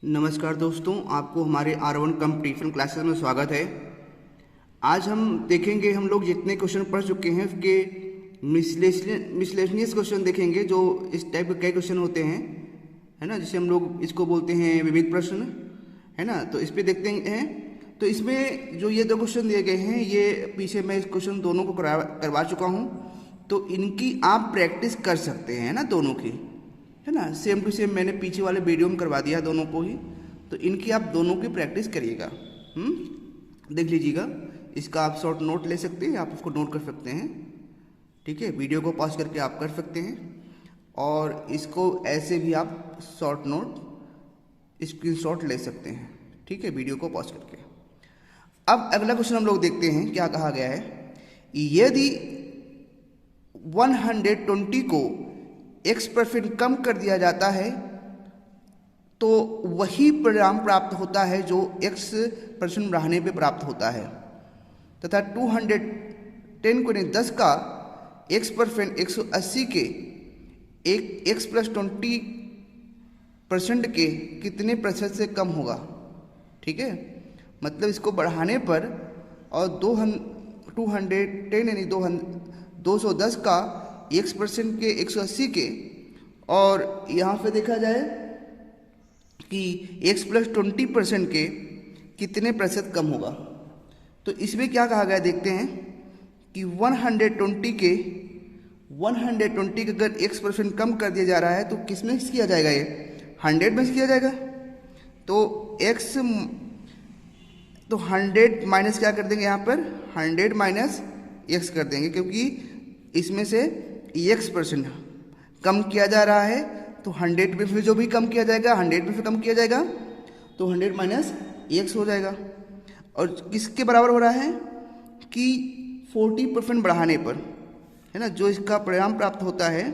नमस्कार दोस्तों, आपको हमारे R1 कंपटीशन क्लासेस में स्वागत है। आज हम देखेंगे, हम लोग जितने क्वेश्चन पढ़ चुके हैं उसके मिसलेनियस क्वेश्चन देखेंगे, जो इस टाइप के कई क्वेश्चन होते हैं, है ना, जिसे हम लोग इसको बोलते हैं विविध प्रश्न, है ना। तो इस पर देखते हैं। तो इसमें जो ये दो क्वेश्चन दिए गए हैं, ये पीछे मैं इस क्वेश्चन दोनों को करवा चुका हूँ, तो इनकी आप प्रैक्टिस कर सकते हैं ना, दोनों की, है ना। सेम टू सेम मैंने पीछे वाले वीडियो में करवा दिया दोनों को ही, तो इनकी आप दोनों की प्रैक्टिस करिएगा। देख लीजिएगा, इसका आप शॉर्ट नोट ले सकते हैं, आप उसको नोट कर सकते हैं, ठीक है। वीडियो को पॉज करके आप कर सकते हैं, और इसको ऐसे भी आप शॉर्ट नोट स्क्रीनशॉट ले सकते हैं, ठीक है, वीडियो को पॉज करके। अब अगला क्वेश्चन हम लोग देखते हैं, क्या कहा गया है। यदि 120 को x% कम कर दिया जाता है तो वही परिणाम प्राप्त होता है जो x% बढ़ाने पे प्राप्त होता है, तथा 210 को 10 का x% 180 के एक x+20% के कितने प्रतिशत से कम होगा, ठीक है। मतलब इसको बढ़ाने पर और 210 यानी 210 का x% के 180 के, और यहाँ पे देखा जाए कि x+20% के कितने प्रतिशत कम होगा। तो इसमें क्या कहा गया देखते हैं कि 120 के अगर x% कम कर दिया जा रहा है तो किस में किया जाएगा, ये 100 में किया जाएगा। तो 100 माइनस क्या कर देंगे, यहाँ पर 100 माइनस x कर देंगे, क्योंकि इसमें से x% कम किया जा रहा है, तो 100 में फिर जो भी कम किया जाएगा 100 में फिर कम किया जाएगा, तो 100 माइनस x हो जाएगा। और किसके बराबर हो रहा है कि 40% बढ़ाने पर, है ना, जो इसका परिणाम प्राप्त होता है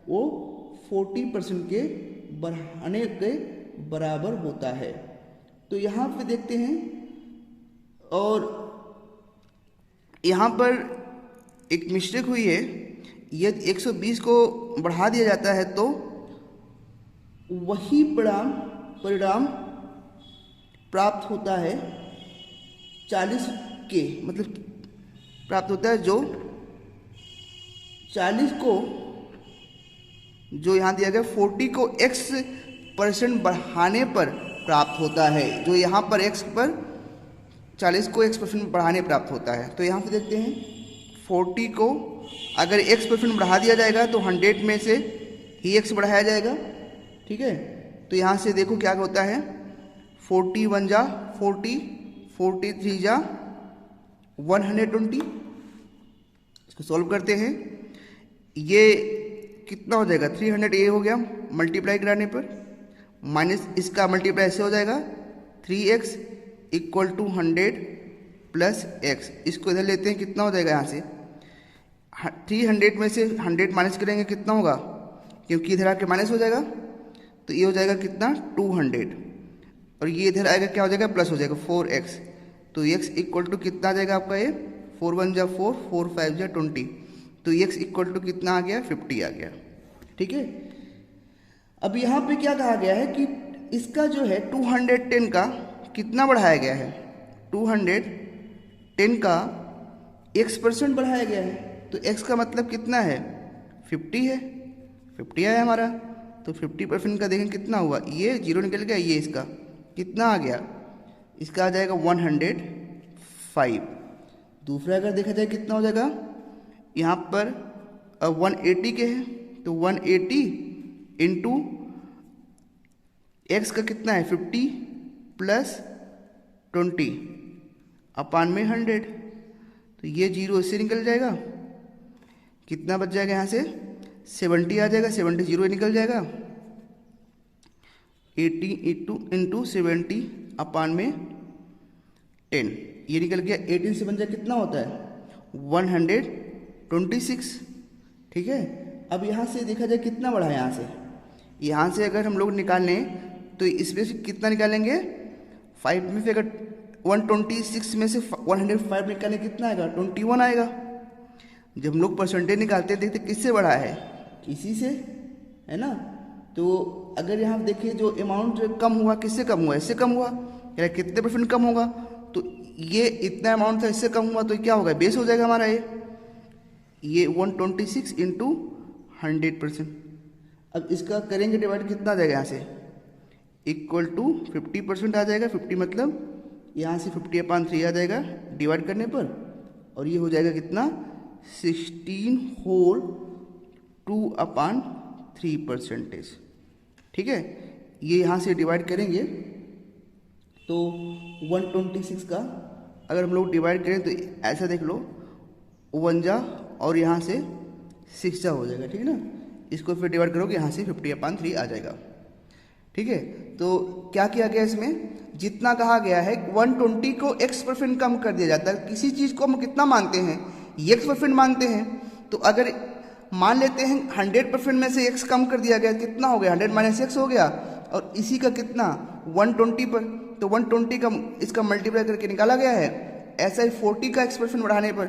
वो 40% के बढ़ाने के बराबर होता है। तो यहाँ पे देखते हैं, और यहाँ पर एक मिस्टेक हुई है। यदि 120 को बढ़ा दिया जाता है तो वही परिणाम प्राप्त होता है 40 के, मतलब प्राप्त होता है जो 40 को, जो यहाँ दिया गया 40 को x% बढ़ाने पर प्राप्त होता है, जो यहाँ पर x पर 40 को x% बढ़ाने प्राप्त होता है। तो यहाँ पे देखते हैं 40 को अगर x% बढ़ा दिया जाएगा तो 100 में से ही x बढ़ाया जाएगा, ठीक है। तो यहाँ से देखो क्या होता है, 41 जा 40, 43 जा 120। इसको सॉल्व करते हैं, ये कितना हो जाएगा, 300 ये हो गया मल्टीप्लाई कराने पर, माइनस इसका मल्टीप्लाई ऐसे हो जाएगा 3x equal to 100 plus x। इसको इधर लेते हैं, कितना हो जाएगा, यहाँ से 300 में से 100 माइनस करेंगे कितना होगा, क्योंकि इधर आके माइनस हो जाएगा, तो ये हो जाएगा कितना 200, और ये इधर आएगा क्या हो जाएगा, प्लस हो जाएगा 4x। तो x इक्वल टू कितना आ जाएगा आपका, ये 4 1 जा 4, 4 5 जा 20, तो x इक्वल टू कितना आ गया, 50 आ गया, ठीक है। अब यहाँ पे क्या कहा गया है कि इसका जो है 210 का कितना बढ़ाया गया है, 210 का x% बढ़ाया गया है, तो x का मतलब कितना है, 50 है, 50 आया हमारा। तो 50% का देखें कितना हुआ, ये 0 निकल गया, ये इसका कितना आ गया, इसका आ जाएगा 105। दूसरा अगर देखा जाए कितना हो जाएगा, यहाँ पर 180 के हैं, तो 180 इंटू एक्स का कितना है 50 प्लस 20 अपान में 100, तो ये 0 इससे निकल जाएगा, कितना बच जाएगा, यहाँ से 70 आ जाएगा, 70 0 निकल जाएगा, 80 इंटू 70 अपान में 10, ये निकल गया। 18 से बन जाए कितना होता है 126, ठीक है। अब यहाँ से देखा जाए कितना बढ़ा है, यहाँ से अगर हम लोग निकाल लें तो इसमें से कितना निकालेंगे, 5 में से अगर 126 में से 105 निकालें कितना आएगा, 21 आएगा। जब हम लोग परसेंटेज निकालते हैं देखते किससे बढ़ा है, इसी से, है ना। तो अगर यहाँ देखिए जो अमाउंट कम हुआ, किससे कम हुआ, इससे कम हुआ, यानी कितने परसेंट कम होगा, तो ये इतना अमाउंट था, इससे कम हुआ, तो क्या होगा, बेस हो जाएगा हमारा ये 126 इंटू 100%। अब इसका करेंगे डिवाइड, कितना आ जाएगा यहाँ से, इक्वल टू 50% आ जाएगा। 50 मतलब यहाँ से 50/3 आ जाएगा डिवाइड करने पर, और ये हो जाएगा कितना, 16 होल 2/3%। ठीक है, ये यहाँ से डिवाइड करेंगे तो 126 का अगर हम लोग डिवाइड करें तो ऐसा देख लो, 1 जा और यहाँ से 6 जा हो जाएगा। ठीक है ना, इसको फिर डिवाइड करोगे यहाँ से 50/3 आ जाएगा। ठीक है, तो क्या किया गया इसमें, जितना कहा गया है 120 को x% कम कर दिया जाता है। किसी चीज़ को हम कितना मानते हैं, x% मानते हैं, तो अगर मान लेते हैं 100% में से x कम कर दिया गया, कितना हो गया, 100 - x हो गया, और इसी का कितना 120 पर, तो 120 का इसका मल्टीप्लाई करके निकाला गया है। ऐसा ही 40 का x% बढ़ाने पर,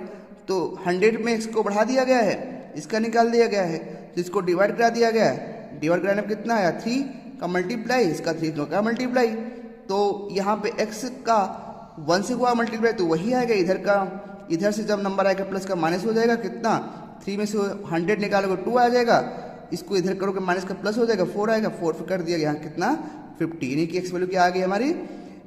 तो 100 में x को बढ़ा दिया गया है, इसका निकाल दिया गया है, तो इसको डिवाइड करा दिया गया है। डिवाइड कराने पर कितना आया, 3 का मल्टीप्लाई, इसका 3 का मल्टीप्लाई, तो यहाँ पे x का 1 से हुआ मल्टीप्लाई, तो वही आएगा। इधर से जब नंबर आएगा प्लस का माइनस हो जाएगा, कितना 3 में से 100 निकालोगे 2 आ जाएगा, इसको इधर करोगे माइनस का प्लस हो जाएगा, 4 आएगा, 4 कर दिया गया, यहाँ कितना 50, यानी कि x वैल्यू क्या आ गई हमारी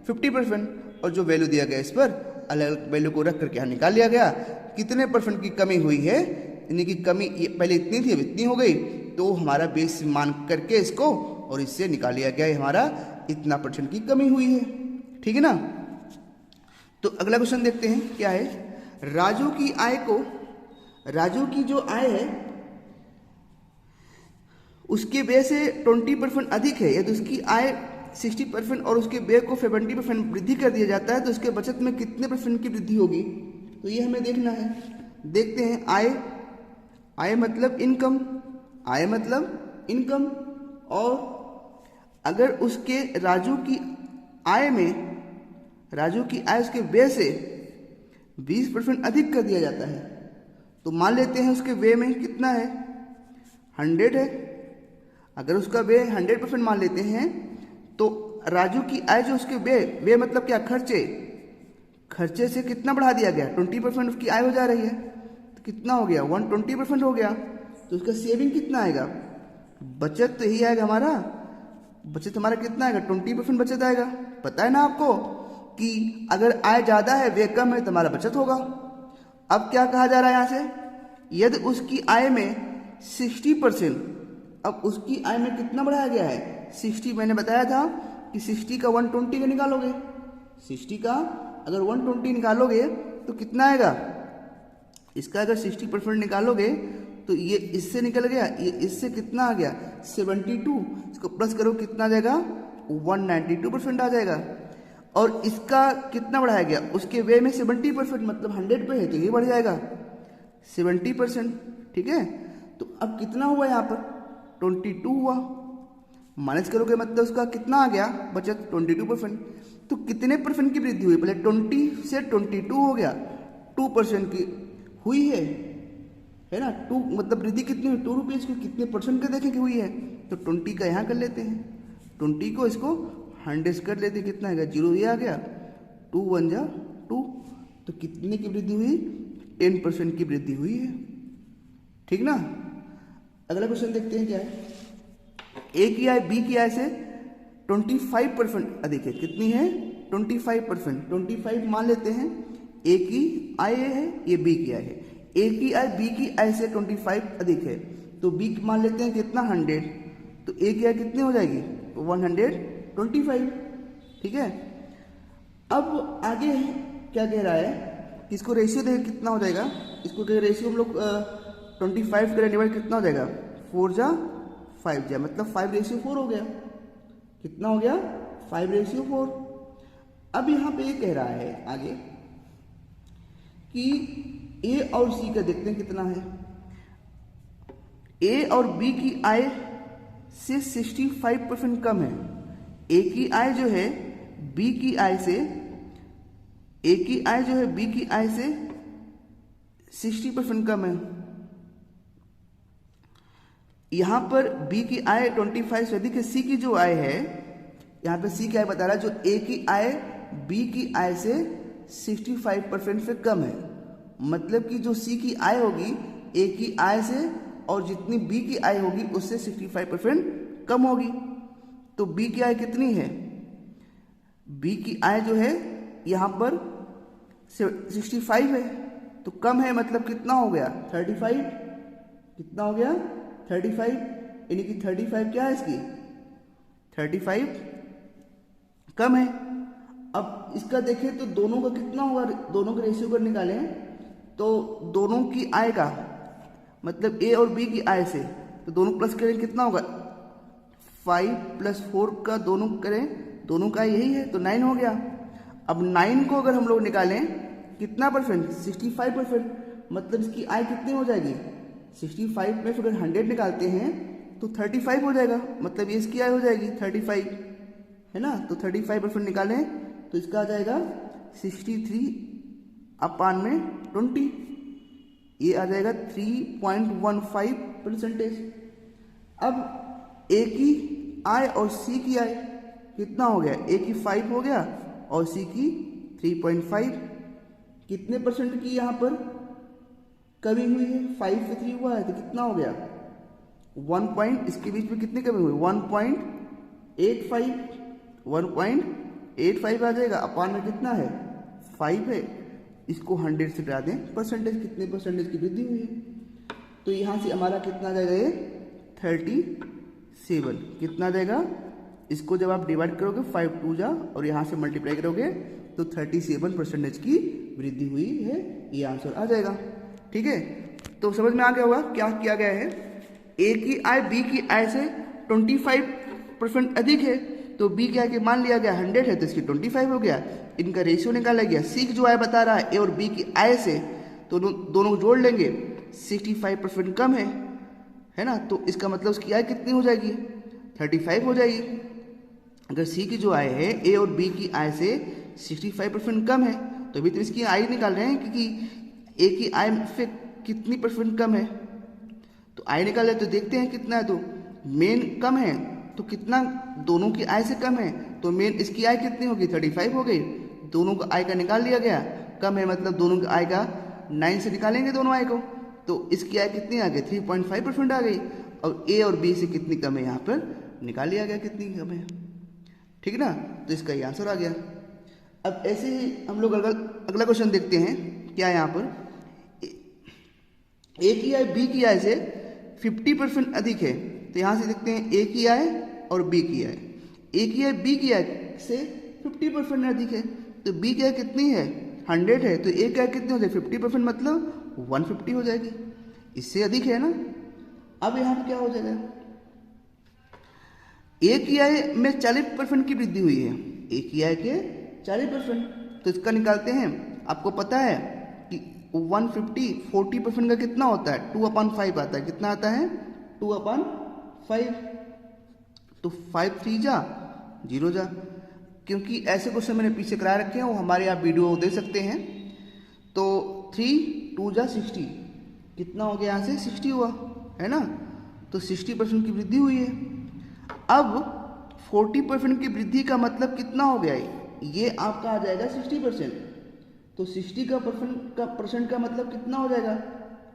50%, और जो वैल्यू दिया गया इस पर अलग वैल्यू को रख करके यहाँ निकाल लिया गया कितने % की कमी हुई है, यानी कि कमी पहले इतनी थी अब इतनी हो गई, तो हमारा बेस मान करके इसको और इससे निकाल लिया गया हमारा इतना % की कमी हुई है। ठीक है ना, तो अगला क्वेश्चन देखते हैं क्या है। राजू की जो आय है उसके व्यय से 20% अधिक है, यदि उसकी आय 60% और उसके व्यय को 70% वृद्धि कर दिया जाता है, तो उसके बचत में कितने % की वृद्धि होगी, तो ये हमें देखना है। देखते हैं, आय मतलब इनकम, और अगर उसके राजू की आय उसके व्यय से 20% अधिक कर दिया जाता है, तो मान लेते हैं उसके व्यय में कितना है, 100 है। अगर उसका व्यय 100% मान लेते हैं, तो राजू की आय जो उसके व्यय मतलब क्या, खर्चे से कितना बढ़ा दिया गया, 20% उसकी आय हो जा रही है, तो कितना हो गया, 120% हो गया, तो उसका सेविंग कितना आएगा, बचत तो यही आएगा हमारा, बचत हमारा कितना आएगा, 20% बचत आएगा। पता है ना आपको कि अगर आय ज़्यादा है व्यय कम है तो हमारा बचत होगा। अब क्या कहा जा रहा है यहाँ से, यदि उसकी आय में 60%, अब उसकी आय में कितना बढ़ाया गया है, 60, मैंने बताया था कि 60 का 120 का निकालोगे, 60 का अगर 120 निकालोगे तो कितना आएगा, इसका अगर 60% निकालोगे तो ये इससे निकल गया, ये इससे कितना आ गया 72, इसको प्लस करो कितना आ जाएगा 192% आ जाएगा। और इसका कितना बढ़ाया गया, उसके वे में 70%, मतलब 100 पे है तो ये बढ़ जाएगा 70%। ठीक है, तो अब कितना हुआ यहाँ पर 22 हुआ, माइनस करोगे मतलब उसका कितना आ गया बचत 22%। तो कितने % की वृद्धि हुई, पहले 20 से 22 हो गया, 2% की हुई है ना, 2 मतलब वृद्धि कितनी हुई, 2 रुपीज़ की, कितने % का देखें कि हुई है, तो 20 का यहाँ कर लेते हैं, 20 को इसको 100 कर लेते हैं, कितना आएगा 0, ये आ गया, 2 1 जा 2, तो कितने की वृद्धि हुई, 10% की वृद्धि हुई है। ठीक ना, अगला क्वेश्चन देखते हैं क्या है। ए की आय बी की आय से 25% अधिक है, कितनी है 25%, 25 मान लेते हैं, ए की आय है ये बी की आय है, ए की आय बी की आय से 25 अधिक है, तो बी मान लेते हैं कितना 100, तो ए की आय कितनी हो जाएगी 125। ठीक है, अब आगे क्या कह रहा है, इसको रेशियो देखें कितना हो जाएगा, इसको रेशियो हम लोग 25 करें डिवाइड कितना हो जाएगा 4 जा 5 जा, मतलब 5:4 हो गया, कितना हो गया 5:4। अब यहाँ पे ये कह रहा है आगे कि ए और सी का देखते हैं कितना है, ए और बी की आय से 65% कम है, ए की आय जो है बी की आय से, ए की आय जो है बी की आय से 60% कम है, यहाँ पर बी की आय 25 से अधिक है, सी की जो आय है, यहाँ पे सी की आय बता रहा है जो ए की आय बी की आय से 65% से कम है। मतलब कि जो सी की आय होगी ए की आय से और जितनी बी की आय होगी उससे 65% कम होगी। तो बी की आय कितनी है, बी की आय जो है यहाँ पर 65 है, तो कम है मतलब कितना हो गया 35, कितना हो गया 35, यानी कि 35 क्या है इसकी 35 कम है। अब इसका देखें तो दोनों का कितना होगा, दोनों का रेशियो कर निकालें तो दोनों की आय का मतलब ए और बी की आय से, तो दोनों प्लस करें कितना होगा 5 + 4 का दोनों करें, दोनों का यही है तो 9 हो गया। अब 9 को अगर हम लोग निकालें कितना परसेंट 65%, मतलब इसकी आय कितनी हो जाएगी 65 में फिर 100 निकालते हैं तो 35 हो जाएगा, मतलब ये इसकी आय हो जाएगी 35 है ना। तो 35% निकालें तो इसका आ जाएगा 63/20, ये आ जाएगा 3.15%। अब ए की आय और सी की आय कितना हो गया, ए की 5 हो गया और सी की 3.5, कितने परसेंट की यहाँ पर कमी हुई है, 5 से 3 हुआ है तो कितना हो गया 1 पॉइंट, इसके बीच में कितनी कमी हुई 1.85 आ जाएगा। अपान में कितना है 5 है, इसको 100 से घटा दें परसेंटेज, कितने परसेंटेज की वृद्धि हुई है। तो यहाँ से हमारा कितना आ जाएगा ये 37, कितना आ जाएगा, इसको जब आप डिवाइड करोगे 5 2 जा और यहाँ से मल्टीप्लाई करोगे तो 37% की वृद्धि हुई है, ये आंसर आ जाएगा। ठीक है, तो समझ में आ गया होगा क्या किया गया है। ए की आय बी की आय से 25% अधिक है, तो बी की आय के मान लिया गया 100 है तो इसकी 25 हो गया, इनका रेशियो निकाला गया। सी की जो आय बता रहा है ए और बी की आय से, तो दोनों जोड़ लेंगे 65% कम है ना, तो इसका मतलब उसकी आय कितनी हो जाएगी 35 हो जाएगी। अगर सी की जो आय है ए और बी की आय से 65% कम है, तो अभी तो इसकी आय निकाल रहे हैं क्योंकि ए की आय से कितनी परसेंट कम है, तो आय निकाल रहे तो देखते हैं कितना है, तो मेन कम है तो कितना दोनों की आय से कम है, तो मेन इसकी आय कितनी होगी 35 हो गई, दोनों का आय का निकाल लिया गया, कम है मतलब दोनों की आय का 9 से निकालेंगे दोनों आय को, तो इसकी आय कितनी आ गई 3.5% आ गई, और ए और बी से कितनी कम है यहाँ पर निकाल लिया गया कितनी कम है। ठीक ना, तो इसका ये आंसर आ गया। अब ऐसे ही हम लोग अगला क्वेश्चन देखते हैं, क्या है यहाँ पर ए की आय बी की आय से 50% अधिक है, तो यहाँ से देखते हैं ए की आय और बी की आय। ए की आय बी की आय से 50% अधिक है, तो बी की आय कितनी है 100 है, तो ए की आय कितनी हो जाएगी 50% मतलब 150 हो जाएगी, इससे अधिक है ना। अब यहाँ पर क्या हो जाएगा, ए की आय में 40% की वृद्धि हुई है, ए की आय के 40%, तो इसका निकालते हैं। आपको पता है कि 150 40% का कितना होता है 2/5 आता है, कितना आता है 2/5, तो 5 3 जा 0 जा, क्योंकि ऐसे क्वेश्चन मैंने पीछे करा रखे हैं, वो हमारे आप वीडियो दे सकते हैं। तो 3 2 जा 60, कितना हो गया यहाँ से 60 हुआ है ना, तो 60% की वृद्धि हुई है। अब 40% की वृद्धि का मतलब कितना हो गया, ये आपका आ जाएगा 60%, तो 60 का परसेंट का मतलब कितना हो जाएगा,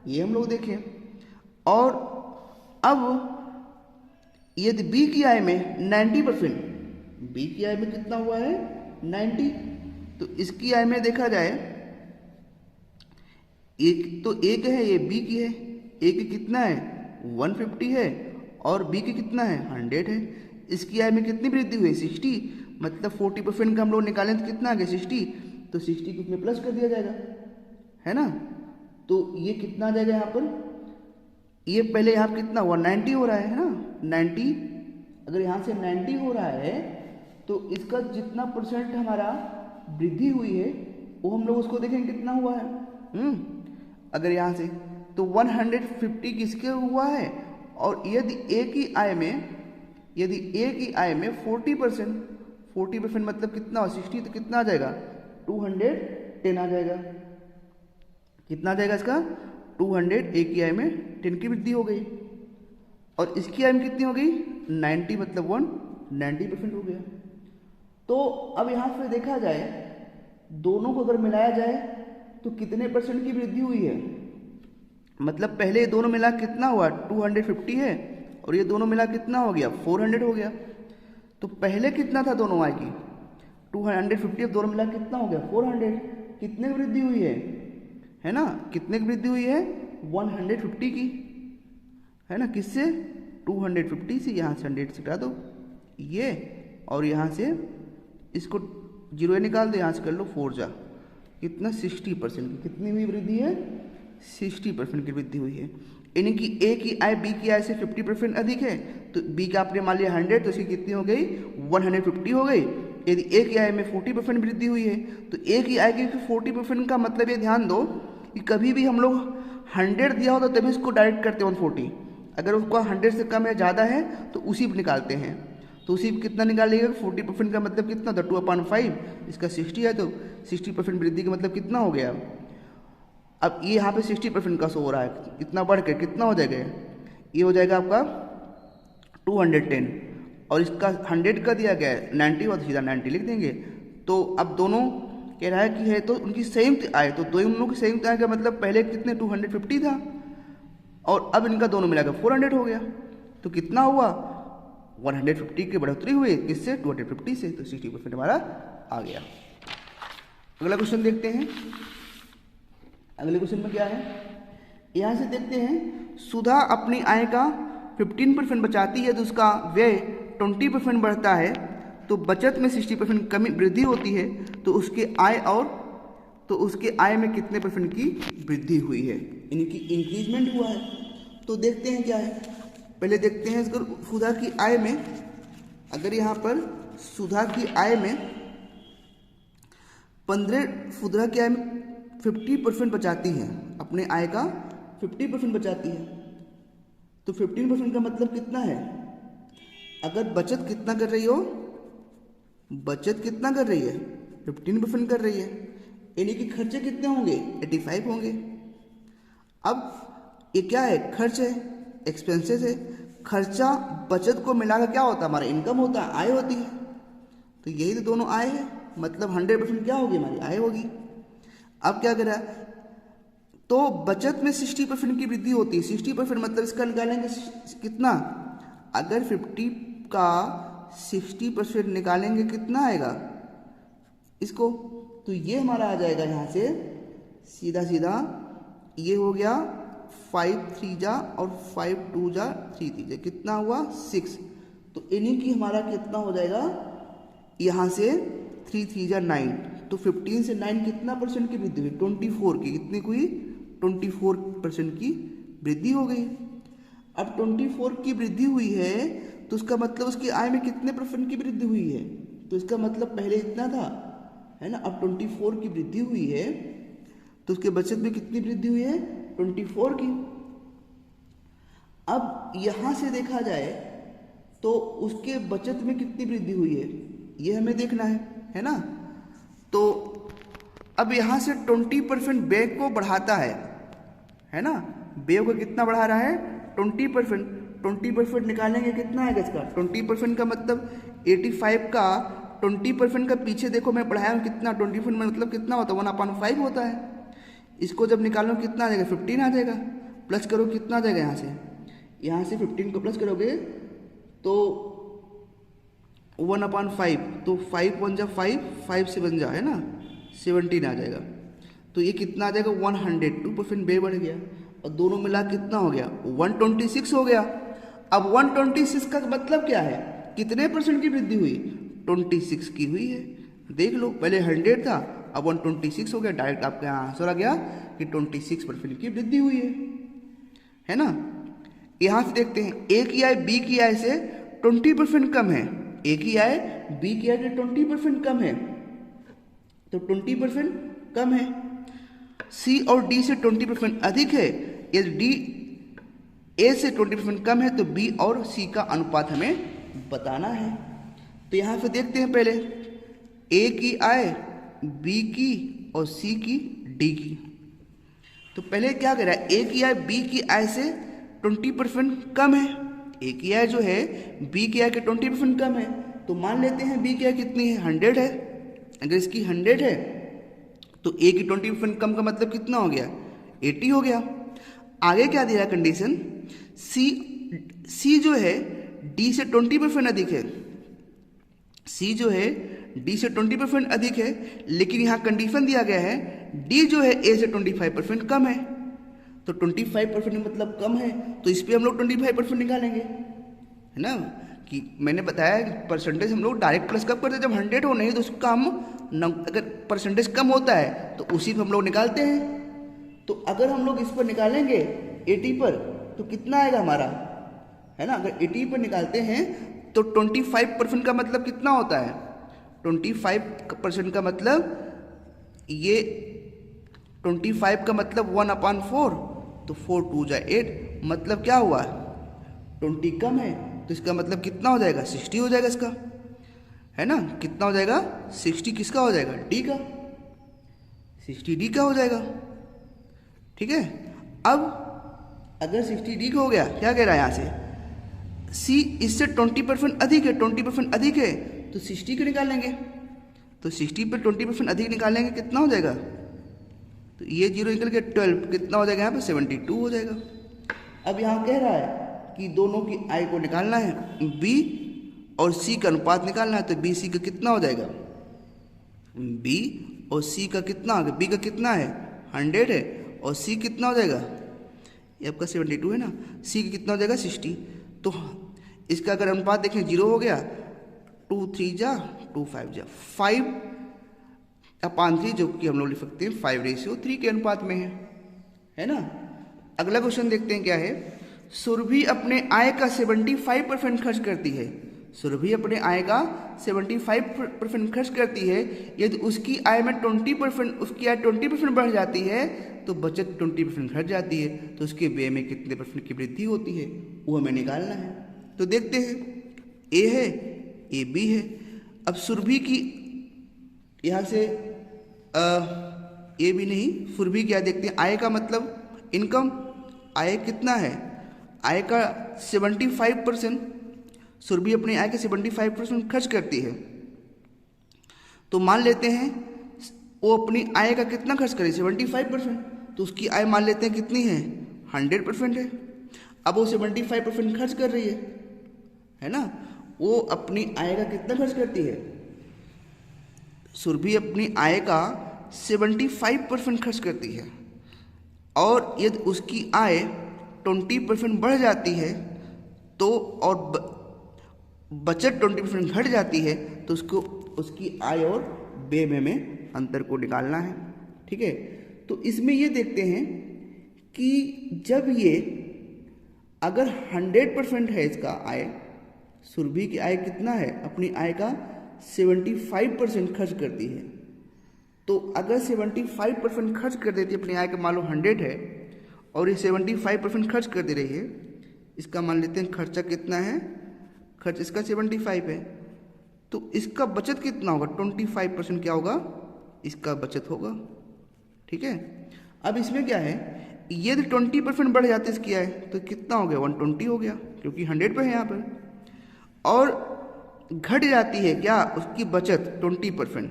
ये हम लोग देखें। और अब यदि बी की आय में 90%, बी की आय में कितना हुआ है 90, तो इसकी आय में देखा जाए एक तो एक है, ये बी की है, ए की कितना है 150 है और बी की कितना है 100 है, इसकी आय में कितनी वृद्धि हुई 60, मतलब 40% का हम लोग निकालें तो कितना आ गया 60, तो 60 को इसमें प्लस कर दिया जाएगा है ना, तो ये कितना आ जाएगा यहाँ पर, ये पहले यहाँ पर कितना हुआ 90 हो रहा है ना 90, अगर यहाँ से 90 हो रहा है तो इसका जितना परसेंट हमारा वृद्धि हुई है वो हम लोग उसको देखेंगे कितना हुआ है। अगर यहाँ से तो 150 किसके हुआ है, और यदि ए की आय में 40% मतलब कितना हो 60, तो कितना आ जाएगा 210 आ जाएगा, कितना आ जाएगा इसका 200, ए की आय में 10 की वृद्धि हो गई। और इसकी आय में कितनी हो गई 90, मतलब 90% हो गया। तो अब यहाँ से देखा जाए दोनों को अगर मिलाया जाए तो कितने परसेंट की वृद्धि हुई है, मतलब पहले ये दोनों मिला कितना हुआ 250 है और ये दोनों मिला कितना हो गया 400 हो गया। तो पहले कितना था दोनों आय की 250, अब दोनों मिला कितना हो गया 400। कितने की वृद्धि हुई है ना, कितने की वृद्धि हुई है 150 की, है ना, किससे 250 से, यहाँ से 100 से हटा दो ये और यहाँ से इसको 0 निकाल दो, यहाँ से कर लो 4 जा, कितना 60% की कितनी हुई वृद्धि है 60% की वृद्धि हुई है। यानी कि ए की आय बी की आय से 50% अधिक है, तो बी का आपने मान लिया 100 तो इसकी कितनी हो गई 150 हो गई। यदि ए की आय में 40% वृद्धि हुई है तो ए की आय की 40% का मतलब ये ध्यान दो कि कभी भी हम लोग 100 दिया हो तो तभी इसको डायरेक्ट करते हैं 140, अगर उसको 100 से कम या ज़्यादा है तो उसी पर निकालते हैं। तो उसी कितना निकालिएगा 40% का मतलब कितना था 2/5, इसका 60 है तो 60% वृद्धि का मतलब कितना हो गया। अब ये यहाँ पे 60% का शो हो रहा है, इतना बढ़ के कितना हो जाएगा, ये हो जाएगा आपका 210 और इसका 100 का दिया गया है 90 और सीधा 90 लिख देंगे। तो अब दोनों कह रहा है कि है तो उनकी संयुक्त आय, तो दोनों की संयुक्त आय का मतलब पहले कितने 250 था और अब इनका दोनों मिलाकर 400 हो गया। तो कितना हुआ 150 की बढ़ोतरी हुई किससे 250 से, तो 60% हमारा आ गया। अगला क्वेश्चन देखते हैं। अगले क्वेश्चन में क्या है, यहाँ से देखते हैं सुधा अपनी आय का 15% बचाती है तो उसका व्यय 20% बढ़ता है, तो बचत में 60% कमी वृद्धि होती है, तो उसके आय में कितने % की वृद्धि हुई है, यानी कि इंक्रीजमेंट हुआ है। तो देखते हैं क्या है, पहले देखते हैं इसको सुधा की आय में। अगर यहाँ पर सुधा की आय में 50% बचाती है, अपने आय का 50% बचाती है, तो 15% का मतलब कितना है, अगर बचत कितना कर रही हो, बचत कितना कर रही है 15% कर रही है, यानी कि खर्चे कितने होंगे 85 होंगे। अब ये क्या है खर्च है, एक्सपेंसेस है, खर्चा बचत को मिलाकर क्या होता है हमारा इनकम होता है, आय होती है। तो यही तो दोनों आय है, मतलब 100% क्या होगी हमारी आय होगी। अब क्या करा, तो बचत में 60% की वृद्धि होती है। 60% मतलब इसका निकालेंगे कितना, अगर 50 का 60% निकालेंगे कितना आएगा इसको, तो ये हमारा आ जाएगा यहाँ से सीधा सीधा, ये हो गया 5 3 जा और 5 2 जा 3 3 जा, कितना हुआ 6। तो इन्हीं की हमारा कितना हो जाएगा यहाँ से 3 3 जा 9, तो 15 से 9 कितना % की वृद्धि हुई 24 की, कितनी हुई 24% की वृद्धि हो गई। अब 24 की वृद्धि हुई है तो उसका मतलब उसकी आय में कितने % की वृद्धि हुई है, तो इसका मतलब पहले इतना था, है ना, अब 24 की वृद्धि हुई है तो उसके बचत में कितनी वृद्धि हुई है 24 की। अब यहां से देखा जाए तो उसके बचत में कितनी वृद्धि हुई है ये हमें देखना है ना। तो अब यहां से 20% व्यय को बढ़ाता है ना, व्यय को कितना बढ़ा रहा है 20% निकालेंगे कितना आएगा इसका 20% का मतलब 85 का 20% का पीछे देखो मैं बढ़ाया हूँ कितना 20% में मतलब कितना होता है 1/5 होता है। इसको जब निकालो कितना आ जाएगा 15 आ जाएगा, प्लस करो कितना आ जाएगा यहाँ से 15 को प्लस करोगे तो 1/5, तो 5 1 जा 5 से बन जा, है ना 17 आ जाएगा। तो ये कितना आ जाएगा 102% व्यय बढ़ गया और दोनों मिला कितना हो गया 126 हो गया। अब 126 का मतलब क्या है, कितने % की वृद्धि हुई 26 की हुई है। देख लो पहले 100 था अब 126 हो गया, डायरेक्ट आपके यहाँ आंसर आ गया कि 26% की वृद्धि हुई है ना। यहाँ से देखते हैं ए की आय बी की आय से 20% कम है, ए की आय बी की आय से 20% कम है, तो 20% कम है। सी और डी से 20% अधिक है, यदि डी ए से 20% कम है तो बी और सी का अनुपात हमें बताना है। तो यहाँ पे देखते हैं पहले ए की आय बी की और सी की डी की। तो पहले क्या करा, ए की आय बी की आय से 20% कम है, ए की आय जो है बी की आय के 20% कम है, तो मान लेते हैं बी की आय कितनी है, 100 है। अगर इसकी 100 है तो ए की 20% कम का मतलब कितना हो गया, 80 हो गया। आगे क्या दिया कंडीशन, सी जो है डी से 20% अधिक है, सी जो है डी से 20% अधिक है, लेकिन यहाँ कंडीशन दिया गया है डी जो है ए से 25% कम है। तो 25% मतलब कम है, तो इस पर हम लोग 25% निकालेंगे, है ना। कि मैंने बताया परसेंटेज हम लोग डायरेक्ट प्लस कब करते हैं, जब 100 हो, नहीं तो उसका हम अगर परसेंटेज कम होता है तो उसी पर हम लोग निकालते हैं। तो अगर हम लोग इस पर निकालेंगे 80 पर तो कितना आएगा हमारा, है ना। अगर 80 पर निकालते हैं तो 25% का मतलब कितना होता है, 25% का मतलब ये 25 का मतलब 1/4, तो 4 2 जा 8, मतलब क्या हुआ 20 कम है, तो इसका मतलब कितना हो जाएगा, 60 हो जाएगा इसका, है ना। कितना हो जाएगा, 60 किसका हो जाएगा, डी का, 60 डी का हो जाएगा। ठीक है, अब अगर 60 डी का हो गया, क्या कह रहा है यहाँ से, सी इससे 20% अधिक है, 20% अधिक है तो 60 को निकालेंगे, तो 60 पर 20% अधिक निकालेंगे, कितना हो जाएगा, तो ये 0 निकल के 12, कितना हो जाएगा यहाँ पे 72 हो जाएगा। अब यहाँ कह रहा है कि दोनों की आय को निकालना है, बी और सी का अनुपात निकालना है, तो बी सी का कितना हो जाएगा, बी और सी का कितना होगा, बी का कितना है 100 है और सी कितना हो जाएगा, ये आपका 72 है ना, सी का कितना हो जाएगा 60। तो इसका अगर अनुपात देखें 0 हो गया, 2 3 जा 2 5 जा 5/3, जो कि हम लोग लिख सकते हैं 5:3 के अनुपात में है ना। अगला क्वेश्चन देखते हैं क्या है, सुरभि अपने आय का 75% खर्च करती है, सुरभि अपने आय का 75% खर्च करती है, यदि उसकी आय में 20%, उसकी आय 20% बढ़ जाती है तो बचत 20% घट जाती है, तो उसके व्यय में कितने % की वृद्धि होती है वो हमें निकालना है। तो देखते हैं, ए है, ए बी है। अब सुरभि की यहाँ से ए बी नहीं, सुरभि क्या देखते हैं, आय का मतलब इनकम, आय कितना है, आय का 75%, सुरभि अपनी आय के 75% खर्च करती है। तो मान लेते हैं वो अपनी आय का कितना खर्च करे, 75%, तो उसकी आय मान लेते हैं कितनी है, 100% है। अब वो 75% खर्च कर रही है ना, वो अपनी आय का कितना खर्च करती है, सुरभि अपनी आय का 75% खर्च करती है, और यदि उसकी आय 20% बढ़ जाती है तो, और बचत 20% घट जाती है, तो उसको उसकी आय और व्यय में अंतर को निकालना है। ठीक है, तो इसमें ये देखते हैं कि जब ये अगर 100% है इसका आय, सुरभि की आय कितना है, अपनी आय का 75% खर्च करती है, तो अगर 75% खर्च कर देती है अपनी आय का, मान लो 100 है और ये 75% खर्च कर दे रही है, इसका मान लेते हैं खर्चा कितना है, खर्च इसका 75 है, तो इसका बचत कितना होगा, 25% क्या होगा, इसका बचत होगा। ठीक है, अब इसमें क्या है, यदि 20% बढ़ जाते इसकी आय तो कितना हो गया, 120 हो गया, क्योंकि 100 पे है यहाँ पर, और घट जाती है क्या उसकी बचत 20%,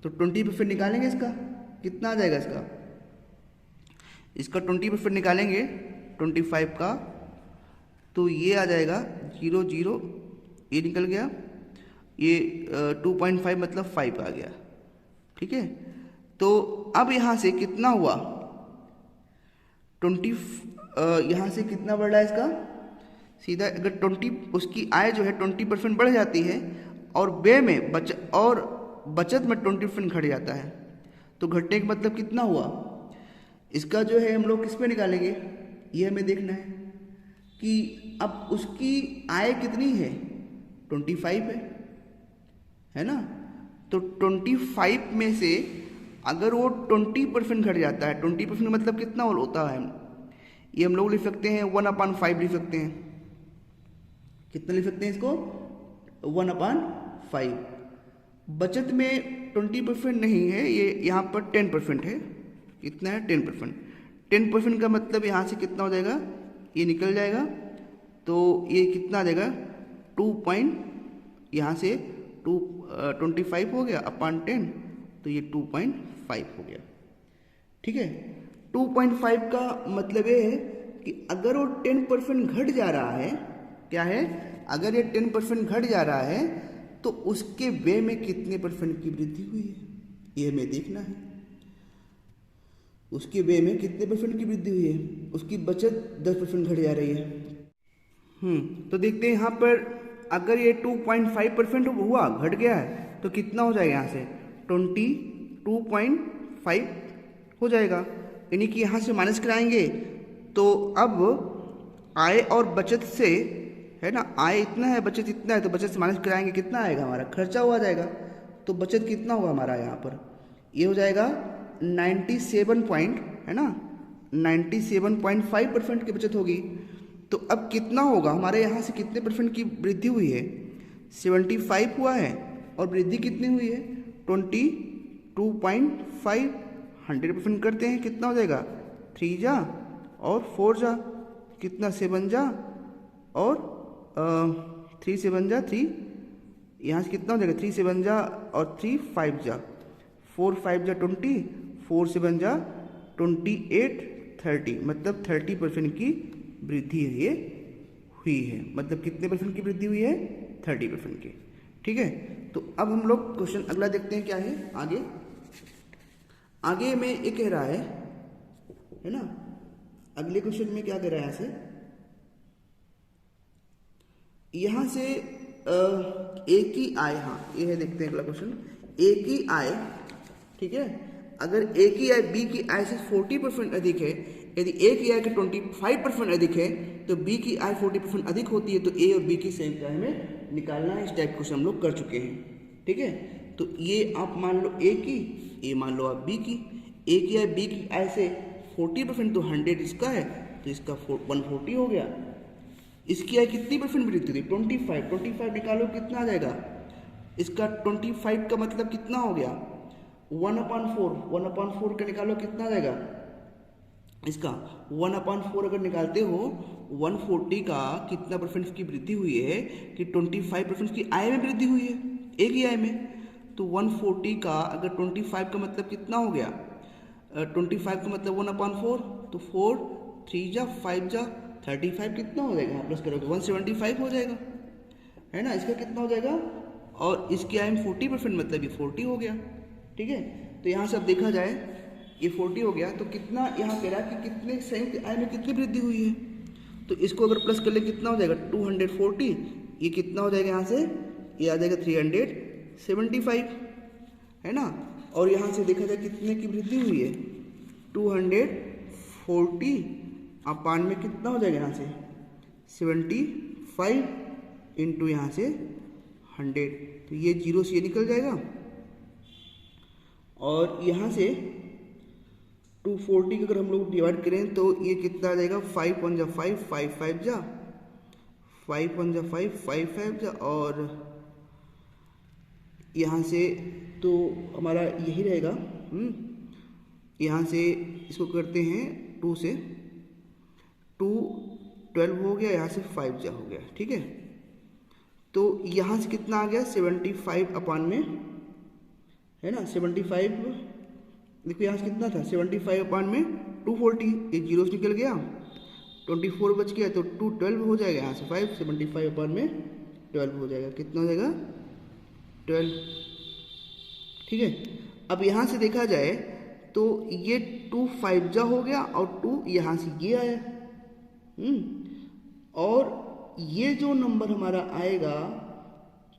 तो 20% निकालेंगे, इसका कितना आ जाएगा, इसका 20% निकालेंगे 25 का, तो ये आ जाएगा 0 0, ये निकल गया, ये 2.5 मतलब 5 आ गया। ठीक है, तो अब यहाँ से कितना हुआ, 20, यहाँ से कितना बढ़ रहा है इसका, सीधा अगर 20, उसकी आय जो है 20% बढ़ जाती है और व्यय में बचत में 20% घट जाता है, तो घटने का मतलब कितना हुआ, इसका जो है हम लोग किस पे निकालेंगे, ये हमें देखना है कि अब उसकी आय कितनी है, 25 है ना, तो 25 में से अगर वो 20% घट जाता है, 20% मतलब कितना होता है, ये हम लोग लिख सकते हैं 1/5 लिख सकते हैं, कितना लिख सकते हैं इसको, 1/5। बचत में 20% नहीं है, ये यहाँ पर 10% है, कितना है 10%, 10% का मतलब यहाँ से कितना हो जाएगा, ये निकल जाएगा तो ये कितना आ जाएगा 2 पॉइंट, यहाँ से 25 हो गया अपॉन 10, तो ये 2.5 हो गया। ठीक है, 2.5 का मतलब ये है कि अगर वो 10% घट जा रहा है, क्या है, अगर ये 10% घट जा रहा है तो उसके व्यय में कितने परसेंट की वृद्धि हुई है, ये हमें देखना है। उसके व्यय में कितने परसेंट की वृद्धि हुई है, उसकी बचत 10% घट जा रही है। तो देखते हैं यहाँ पर अगर ये 2.5% हुआ, घट गया है, तो कितना हो जाएगा, यहाँ से 22.5 हो जाएगा। यानी कि यहाँ से माइनस कराएंगे तो अब आय और बचत से, है ना, आय इतना है बचत इतना है, तो बचत से माइनस कराएंगे कितना आएगा, हमारा खर्चा हुआ जाएगा। तो बचत कितना होगा हमारा, यहाँ पर ये हो जाएगा 97 पॉइंट, है ना, 97.5% की बचत होगी। तो अब कितना होगा हमारे यहाँ से, कितने परसेंट की वृद्धि हुई है, 75 हुआ है, और वृद्धि कितनी हुई है 22.5, 100% करते हैं, कितना हो जाएगा 3 जा और 4 जा, कितना 7 जा और 3 7 जा 3, यहाँ से कितना हो जाएगा 3 7 जा और 3 5 जा, 4 5 जा 20, 4 7 जा 28, 30, मतलब 30% की वृद्धि ये हुई है। मतलब कितने परसेंट की वृद्धि हुई है, 30% की। ठीक है, तो अब हम लोग क्वेश्चन अगला देखते हैं क्या है आगे। आगे में ये कह रहा है ना, अगले क्वेश्चन में क्या कह रहा है, यहाँ से एक ही आय, हाँ ये है, देखते हैं अगला क्वेश्चन, एक ही आय, ठीक है, अगर एक ही आय बी की आय से 40% अधिक है, यदि ए की आय के 25% अधिक है तो बी की आय 40% अधिक होती है, तो ए और बी की संयुक्त आय हमें निकालना है। इस टाइप क्वेश्चन हम लोग कर चुके हैं। ठीक है, तो ये आप मान लो ए की, ए मान लो आप बी की, ए की आय बी की आय से 40%, तो 100 इसका है, तो इसका 140 हो गया। इसकी आय कितनी परसेंट वृद्धि हुई, 25 निकालो कितना आ जाएगा, इसका 25 का मतलब कितना हो गया 1/4 का निकालो कितना आ जाएगा, इसका 1/4 अगर निकालते हो 140 का कितना परसेंट की वृद्धि हुई है कि 25% की आय में वृद्धि हुई है, एक ही आय में। तो 140 का अगर 25 का मतलब कितना हो गया, 25 का मतलब 1/4, तो 4 3 जा 5 जा 35 कितना हो जाएगा, प्लस करोगे 175 हो जाएगा, है ना, इसका कितना हो जाएगा, और इसकी आय में 40% मतलब ये 40 हो गया। ठीक है, तो यहाँ से अब देखा जाए ये 40 हो गया, तो कितना यहाँ कह रहा है कि कितने संयुक्त आय में कितनी वृद्धि हुई है, तो इसको अगर प्लस कर ले कितना हो जाएगा 240, ये कितना हो जाएगा यहाँ से, ये आ जाएगा 375, है ना, और यहाँ से देखा जाए कितने की वृद्धि हुई है 240 अपान में कितना हो जाएगा यहाँ से 75 इंटू यहाँ से 100, तो ये 0 से ये निकल जाएगा, और यहाँ से 240 अगर हम लोग डिवाइड करें तो ये कितना आ जाएगा 5 1 जा 5, 5 5 जा 5 1 जा 5, 5 5 जा, और यहाँ से तो हमारा यही रहेगा। यहाँ से इसको करते हैं 2 से 2 12 हो गया, यहाँ से 5 जा हो गया। ठीक है, तो यहाँ से कितना आ गया 75 अपान में, है ना, 75, देखो यहाँ से कितना था 75 अपान में 240, ये 0 निकल गया, 24 बच गया, तो 212 हो जाएगा, यहाँ से 5 75 अपान में 12 हो जाएगा, कितना हो जाएगा 12। ठीक है, अब यहाँ से देखा जाए तो ये 2 5 जा हो गया, और 2 यहाँ से ये आया, और ये जो नंबर हमारा आएगा,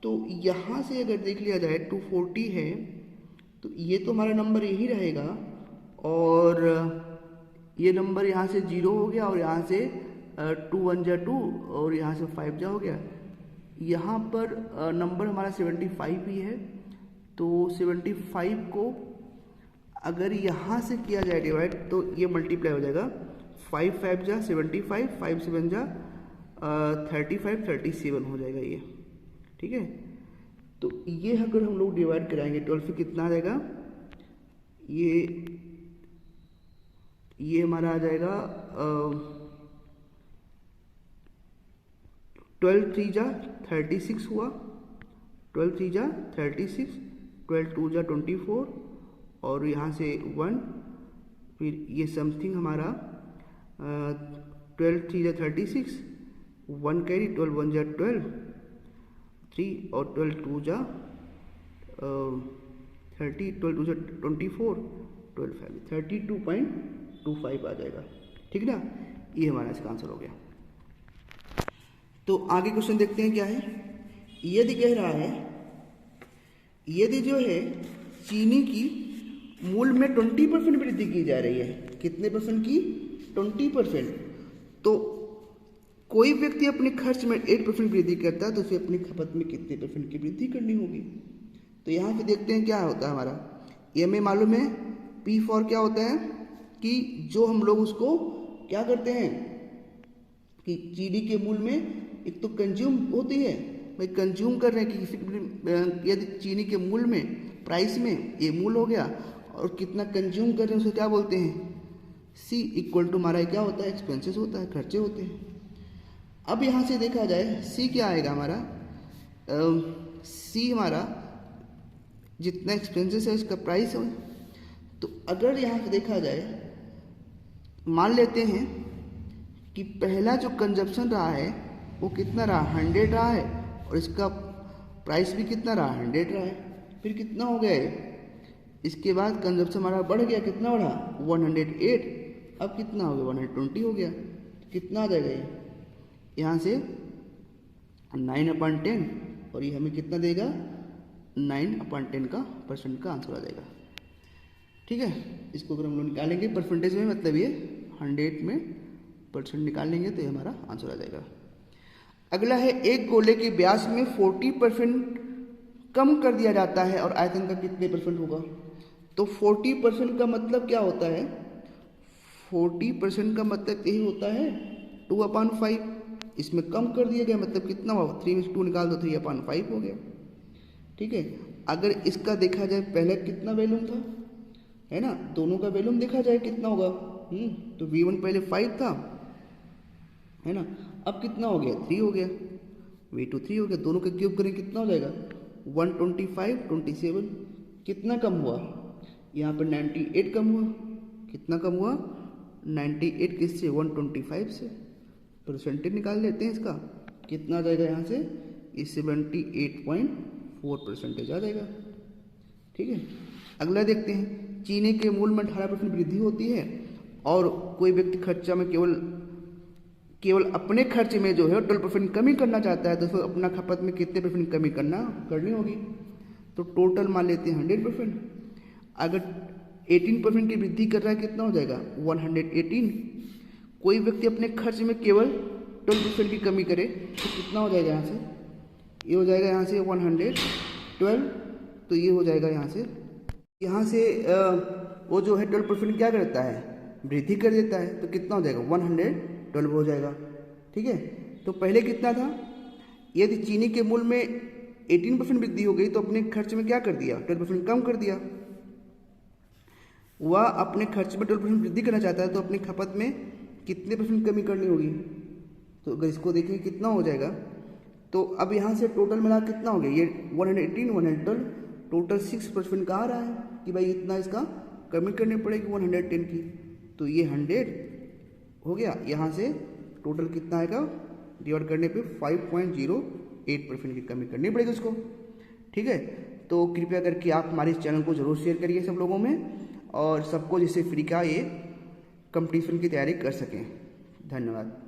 तो यहाँ से अगर देख लिया जाए 240 है, तो ये तो हमारा नंबर यही रहेगा, और ये नंबर यहाँ से 0 हो गया, और यहाँ से 2 1 जा 2, और यहाँ से 5 जा हो गया। यहाँ पर नंबर हमारा 75 ही है, तो 75 को अगर यहाँ से किया जाए डिवाइड, तो ये मल्टीप्लाई हो जाएगा, 5 5 जा 75, 5 7 जा 35, 37 हो जाएगा ये। ठीक है, तो ये अगर हम लोग डिवाइड कराएंगे 12 से कितना आ जाएगा, ये हमारा आ जाएगा 12 3 जा 36 हुआ, 12 3 जा 36, 12 2 जा 24 और यहाँ से 1, फिर ये समथिंग हमारा 12 3 जा 36, 1 कैरी, 12 1 जा 12, 3 और 12 2 जा 30, 12 2 जा 24, 12 5 32.25 आ जाएगा। ठीक ना, ये हमारा इसका आंसर हो गया। तो आगे क्वेश्चन देखते हैं क्या है। यदि कह रहा है, यदि जो है चीनी की मूल्य में 20% वृद्धि की जा रही है, कितने परसेंट की? 20%। तो कोई व्यक्ति अपने खर्च में 8% वृद्धि करता है तो उसे अपनी खपत में कितने परसेंट की वृद्धि करनी होगी? तो यहाँ पे देखते हैं क्या होता है हमारा। ये हमें मालूम है, P फॉर क्या होता है कि जो हम लोग उसको क्या करते हैं कि चीनी के मूल्य में एक तो कंज्यूम होती है, भाई कंज्यूम कर रहे हैं कि किसी, यदि चीनी के मूल्य में, प्राइस में ये मूल्य हो गया और कितना कंज्यूम कर रहे हैं उसे क्या बोलते हैं? C इक्वल टू हमारा क्या होता है? एक्सपेंसेस होता है, खर्चे होते हैं। अब यहाँ से देखा जाए C क्या आएगा हमारा, C हमारा जितना एक्सपेंसेस है उसका प्राइस है। तो अगर यहाँ से देखा जाए, मान लेते हैं कि पहला जो कंजप्शन रहा है वो कितना रहा? 100 रहा है और इसका प्राइस भी कितना रहा? 100 रहा है। फिर कितना हो गया? इसके बाद कंजप्शन हमारा बढ़ गया, कितना बढ़ा? 108। अब कितना हो गया? 120 हो गया। कितना आ जाएगा ये? यहाँ से 9/10 और ये हमें कितना देगा? 9/10 का परसेंट का आंसर आ जाएगा। ठीक है, इसको अगर हम लोग निकालेंगे परसेंटेज में, मतलब ये 100 में परसेंट निकालेंगे तो ये हमारा आंसर आ जाएगा। अगला है, एक गोले के व्यास में 40% कम कर दिया जाता है और आयतन का कितने परसेंट होगा? तो 40% का मतलब क्या होता है? 40% का मतलब यही होता है 2/5। इसमें कम कर दिया गया मतलब कितना हुआ? 3/2 निकाल दो, 3/5 हो गया। ठीक है, अगर इसका देखा जाए पहले कितना वैल्यूम था, है ना, दोनों का वैल्यूम देखा जाए कितना होगा? तो V1 पहले 5 था, है ना, अब कितना हो गया? 3 हो गया। V2 3 हो गया। दोनों का क्यूब करें कितना हो जाएगा? 125 27। कितना कम हुआ? यहाँ पर 98 कम हुआ। कितना कम हुआ? 98 किससे? 125 से। परसेंटेज निकाल लेते हैं इसका, कितना आ जाएगा यहाँ से? ये 78.4% आ जाएगा। ठीक है, अगला देखते हैं, चीनी के मूल्य में 18% वृद्धि होती है और कोई व्यक्ति खर्चा में केवल अपने खर्च में जो है 12% कमी करना चाहता है, तो फिर अपना खपत में कितने परसेंट कमी करनी होगी? तो टोटल मान लेते हैं 100%। अगर 18% की वृद्धि कर रहा है, कितना हो जाएगा? 118। कोई व्यक्ति अपने खर्च में केवल 12% की कमी करे तो कितना हो जाएगा? यहाँ से ये हो जाएगा यहाँ से 112। तो ये हो जाएगा यहाँ से वो जो है 12% क्या करता है? वृद्धि कर देता है। तो कितना हो जाएगा? 112 हो जाएगा। ठीक है, तो पहले कितना था? यदि चीनी के मूल्य में 18% वृद्धि हो गई तो अपने खर्च में क्या कर दिया? 12% कम कर दिया। वह अपने खर्च में 12% वृद्धि करना चाहता है तो अपनी खपत में कितने परसेंट कमी करनी होगी? तो अगर इसको देखें कितना हो जाएगा, तो अब यहाँ से टोटल मिला कितना हो गया? ये 118 112, टोटल 6% का आ रहा है कि भाई इतना इसका कमी करनी पड़ेगी 110 की। तो ये 100 हो गया। यहाँ से टोटल कितना आएगा? डिवाइड करने पे 5.08% की कमी करनी पड़ेगी उसको। ठीक है, तो कृपया करके आप हमारे इस चैनल को जरूर शेयर करिए सब लोगों में, और सबको जिससे फ्री का ये कंपटीशन की तैयारी कर सकें। धन्यवाद।